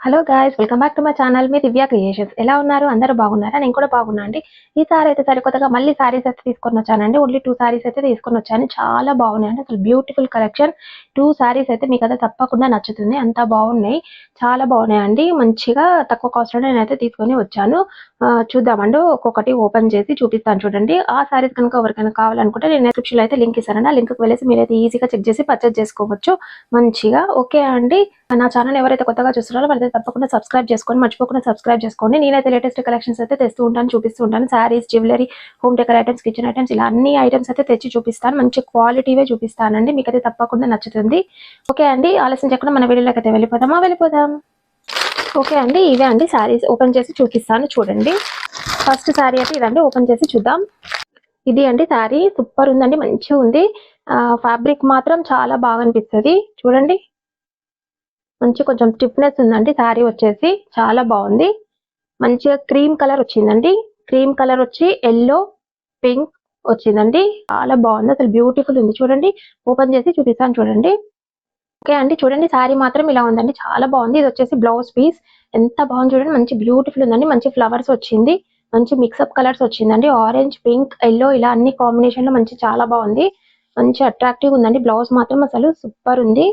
Hello guys, welcome back to my channel. Me Divya creations. ఎలా ఉన్నారు? అందరూ బాగున్నారా? నేను కూడా బాగున్నా అండి. ఈసారి అయితే సరికొత్తగా మళ్ళీ సారీస్ అయితే తీసుకొని వచ్చానండి. ఓన్లీ 2 సారీస్ అయితే తీసుకొని వచ్చాను. చాలా బాగున్నాయండి. అసలు బ్యూటిఫుల్ కలెక్షన్. 2 సారీస్ అయితే మీకు అయితే తప్పకుండా నచ్చుతుంది. అంతా బాగున్నాయి. చాలా బాగున్నాయండి. మంచిగా తక్కువ కాస్ట్ లో నేనైతే తీసుకొని వచ్చాను. చూద్దామండి. ఒక్కొక్కటి ఓపెన్ చేసి చూపిస్తాను చూడండి. ఆ సారీస్ కనుక ఎవరికైనా కావాలనుకుంటే నేను డిస్క్రిప్షన్ లో అయితే లింక్ ఇస్తానండి. ఆ లింక్ కి వెళ్ళేసి మీరైతే ఈజీగా చెక్ చేసి పర్చేస్ చేసుకోవచ్చు మంచిగా. ఓకే అండి. నా ఛానల్ ఎవరైతే కొత్తగా చూస్తున్నారో వాళ్ళైతే తప్పకుండా సబ్స్క్రైబ్ చేసుకోండి. మర్చిపోకుండా సబ్స్క్రైబ్ చేసుకోండి. నేనైతే లేటెస్ట్ కలెక్షన్స్ అయితే తెస్తూ ఉంటాను, చూపిస్తూ ఉంటాను. Saris, jewellery, home decor items, kitchen items, ఇలా అన్ని ఐటమ్స్ అయితే తెచ్చి చూపిస్తాను. మంచి క్వాలిటీవే చూపిస్తానండి. మీకైతే తప్పకుండా నచ్చుతుంది. ఓకే అండి, ఆలస్యం చేయకుండా మన వీడియోలోకి అయితే వెళ్ళిపోదాం. ఓకే అండి, ఇవే అండి శారీస్. ఓపెన్ చేసి చూపిస్తాను చూడండి. ఫస్ట్ శారీ అయితే ఇదండి, ఓపెన్ చేసి చూద్దాం. ఇది అండి శారీ. సూపర్ ఉందండి, మంచిగా ఉంది. ఫ్యాబ్రిక్ మాత్రం చాలా బాగా అనిపిస్తుంది. చూడండి, మంచి కొంచెం స్టిఫ్నెస్ ఉందండి. శారీ వచ్చేసి చాలా బాగుంది. మంచిగా క్రీమ్ కలర్ వచ్చిందండి. క్రీమ్ కలర్ వచ్చి ఎల్లో, పింక్ వచ్చిందండి. చాలా బాగుంది, అసలు బ్యూటిఫుల్ ఉంది. చూడండి, ఓపెన్ చేసి చూపిస్తాను చూడండి. ఓకే అండి, చూడండి శారీ మాత్రం ఇలా ఉందండి. చాలా బాగుంది. ఇది వచ్చేసి బ్లౌజ్ పీస్. ఎంత బాగుంది చూడండి, మంచి బ్యూటిఫుల్ ఉందండి. మంచి ఫ్లవర్స్ వచ్చింది, మంచి మిక్సప్ కలర్స్ వచ్చిందండి. ఆరెంజ్, పింక్, ఎల్లో, ఇలా అన్ని కాంబినేషన్ లో మంచి చాలా బాగుంది. మంచి అట్రాక్టివ్ ఉందండి. బ్లౌజ్ మాత్రం అసలు సూపర్ ఉంది.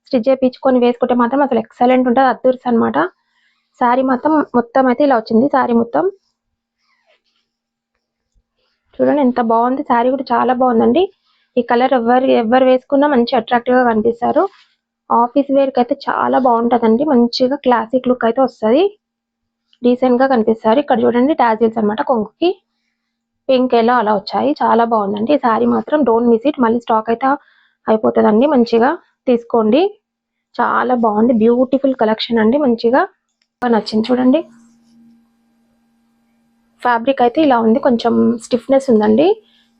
స్టిచ్ చేయించుకొని వేసుకుంటే మాత్రం అసలు ఎక్సలెంట్ ఉంటుంది. అద్దూర్స్ అనమాట. శారీ మొత్తం అయితే ఇలా వచ్చింది. శారీ మొత్తం చూడండి ఎంత బాగుంది. శారీ కూడా చాలా బాగుందండి. ఈ కలర్ ఎవరు వేసుకున్నా మంచి అట్రాక్టివ్ గా కనిపిస్తారు. ఆఫీస్ వేర్ కి అయితే చాలా బాగుంటదండి. మంచిగా క్లాసిక్ లుక్ అయితే వస్తుంది. డీసెంట్ గా కనిపిస్తారు. ఇక్కడ చూడండి టాజిల్స్ అనమాట. కొంగుకి పింక్ ఎల్లో అలా వచ్చాయి. చాలా బాగుందండి. ఈ శారీ మాత్రం డోంట్ మిస్ ఇట్. మళ్ళీ స్టాక్ అయితే అయిపోతుందండి. మంచిగా తీసుకోండి. చాలా బాగుంది. బ్యూటిఫుల్ కలెక్షన్ అండి. మంచిగా నచ్చింది చూడండి. ఫ్యాబ్రిక్ అయితే ఇలా ఉంది, కొంచెం స్టిఫ్నెస్ ఉందండి.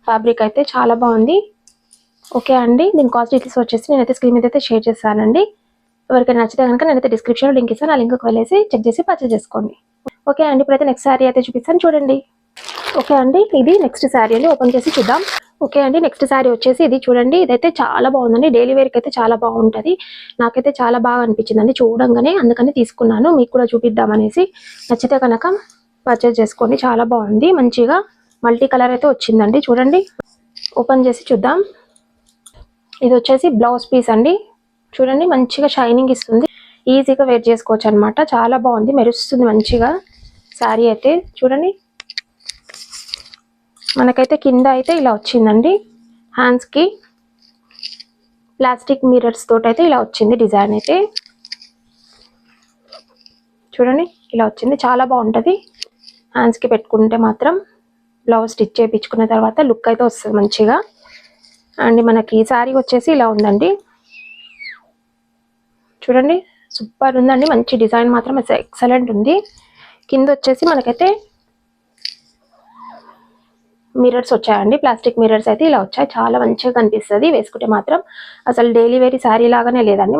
ఫ్యాబ్రిక్ అయితే చాలా బాగుంది. ఓకే అండి, దీని కాస్ట్ డీటెయిల్స్ వచ్చేసి నేనైతే స్క్రీన్ మీద అయితే షేర్ చేస్తానండి. ఎవరికైనా నచ్చితే కనుక నేనైతే డిస్క్రిప్షన్లో లింక్ ఇస్తాను. ఆ లింక్కి వెళ్ళేసి చెక్ చేసి పర్చేస్ చేసుకోండి. ఓకే అండి, ఇప్పుడైతే నెక్స్ట్ శారీ అయితే చూపిస్తాను చూడండి. ఓకే అండి, ఇది నెక్స్ట్ శారీ అండి. ఓపెన్ చేసి చూద్దాం. ఓకే అండి, నెక్స్ట్ శారీ వచ్చేసి ఇది చూడండి. ఇదైతే చాలా బాగుందండి. డైలీ వేర్కి అయితే చాలా బాగుంటుంది. నాకైతే చాలా బాగా అనిపించిందండి చూడంగానే, అందుకని తీసుకున్నాను. మీకు కూడా చూపిద్దామనేసి. నచ్చితే కనుక పర్చేస్ చేసుకోండి. చాలా బాగుంది. మంచిగా మల్టీ కలర్ అయితే వచ్చిందండి. చూడండి, ఓపెన్ చేసి చూద్దాం. ఇది వచ్చేసి బ్లౌజ్ పీస్ అండి. చూడండి, మంచిగా షైనింగ్ ఇస్తుంది. ఈజీగా వేర్ చేసుకోవచ్చు అనమాట. చాలా బాగుంది, మెరుస్తుంది మంచిగా శారీ అయితే. చూడండి, మనకైతే కింద అయితే ఇలా వచ్చిందండి. హ్యాండ్స్ కి ప్లాస్టిక్ మిర్రర్స్ తోటి అయితే ఇలా వచ్చింది డిజైన్ అయితే. చూడండి, ఇలా వచ్చింది. చాలా బాగుంటుంది. హ్యాండ్స్ కి పెట్టుకుంటే మాత్రం బ్లౌజ్ స్టిచ్ చేయించుకున్న తర్వాత లుక్ అయితే వస్తుంది మంచిగా. అండ్ మనకి శారీ వచ్చేసి ఇలా ఉందండి. చూడండి, సూపర్ ఉందండి. మంచి డిజైన్ మాత్రం ఎక్సలెంట్ ఉంది. కింద వచ్చేసి మనకైతే మిర్రర్స్ వచ్చాయండి. ప్లాస్టిక్ మిర్రర్స్ అయితే ఇలా వచ్చాయి. చాలా మంచిగా కనిపిస్తుంది వేసుకుంటే మాత్రం. అసలు డైలీ వేరీ శారీ లాగానే లేదండి.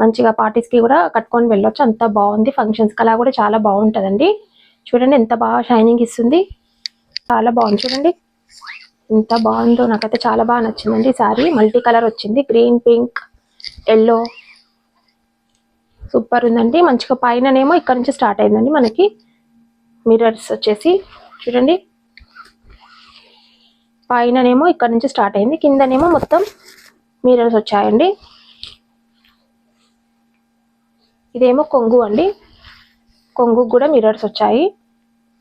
మంచిగా పార్టీస్ కి కూడా కట్టుకొని వెళ్ళొచ్చు. అంత బాగుంది. ఫంక్షన్స్ కి అలా కూడా చాలా బాగుంటుందండి. చూడండి ఎంత బాగా షైనింగ్ ఇస్తుంది. చాలా బాగుంది. చూడండి ఎంత బాగుందో, నాకైతే చాలా బాగా నచ్చిందండి. శారీ మల్టీ కలర్ వచ్చింది. గ్రీన్, పింక్, ఎల్లో, సూపర్ ఉందండి. మంచిగా పైననేమో ఇక్కడ నుంచి స్టార్ట్ అయిందండి మనకి మిర్రర్స్ వచ్చేసి. చూడండి, పైననేమో ఇక్కడ నుంచి స్టార్ట్ అయింది, కిందనేమో మొత్తం మిర్రర్స్ వచ్చాయండి. ఇదేమో కొంగు అండి. కొంగు కూడా మిర్రర్స్ వచ్చాయి.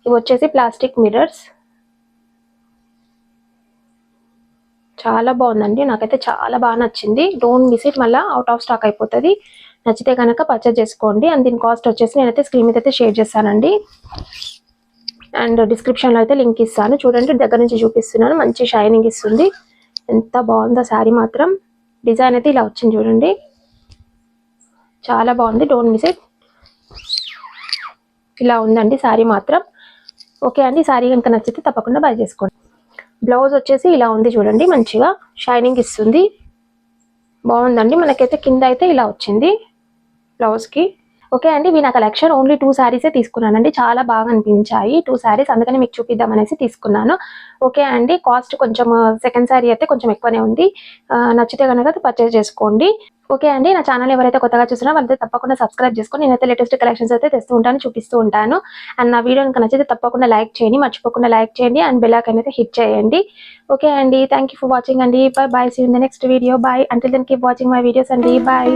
ఇవి వచ్చేసి ప్లాస్టిక్ మిర్రర్స్. చాలా బాగుందండి. నాకైతే చాలా బాగా నచ్చింది. Don't miss it. మళ్ళీ అవుట్ ఆఫ్ స్టాక్ అయిపోతుంది. నచ్చితే కనుక పర్చేస్ చేసుకోండి. అండ్ దీని కాస్ట్ వచ్చేసి నేనైతే స్క్రీన్ మీద అయితే షేర్ చేస్తానండి. అండ్ డిస్క్రిప్షన్లో అయితే లింక్ ఇస్తాను. చూడండి, దగ్గర నుంచి చూపిస్తున్నాను. మంచి షైనింగ్ ఇస్తుంది. ఎంత బాగుందో శారీ మాత్రం. డిజైన్ అయితే ఇలా వచ్చింది చూడండి. చాలా బాగుంది. Don't miss it. ఇలా ఉందండి శారీ మాత్రం. ఓకే అండి, శారీ కనుక నచ్చితే తప్పకుండా బై చేసుకోండి. బ్లౌజ్ వచ్చేసి ఇలా ఉంది చూడండి. మంచిగా షైనింగ్ ఇస్తుంది. బాగుందండి. మనకైతే కింద అయితే ఇలా వచ్చింది బ్లౌజ్కి. ఓకే అండి, ఇవి నా కలెక్షన్. ఓన్లీ 2 శారీసే తీసుకున్నానండి. చాలా బాగా అనిపించాయి 2 శారీస్, అందుకని మీకు చూపిద్దామనేసి తీసుకున్నాను. ఓకే అండి, కాస్ట్ కొంచెం సెకండ్ శారీ అయితే కొంచెం ఎక్కువనే ఉంది. నచ్చితే కనుక పర్చేస్ చేసుకోండి. ఓకే అండి. నా ఛానల్ ఎవరైతే కొత్తగా చూస్తున్నారో వాళ్ళైతే తప్పకుండా సబ్స్క్రైబ్ చేసుకొని నేనైతే లేటెస్ట్ కలెక్షన్స్ అయితే తెస్తూ ఉంటాను, చూపిస్తూ ఉంటాను. అండ్ నా వీడియో కనుక నచ్చితే తప్పకుండా లైక్ చేయండి, మర్చిపోకుండా లైక్ చేయండి అండ్ బెల్ ఐకాన్ అయితే హిట్ చేయండి. ఓకే అండి. థ్యాంక్ యూ ఫర్ వాచింగ్ అండి. Bye bye. See you in the next video. Bye. Until then keep watching my videos అండి. బై.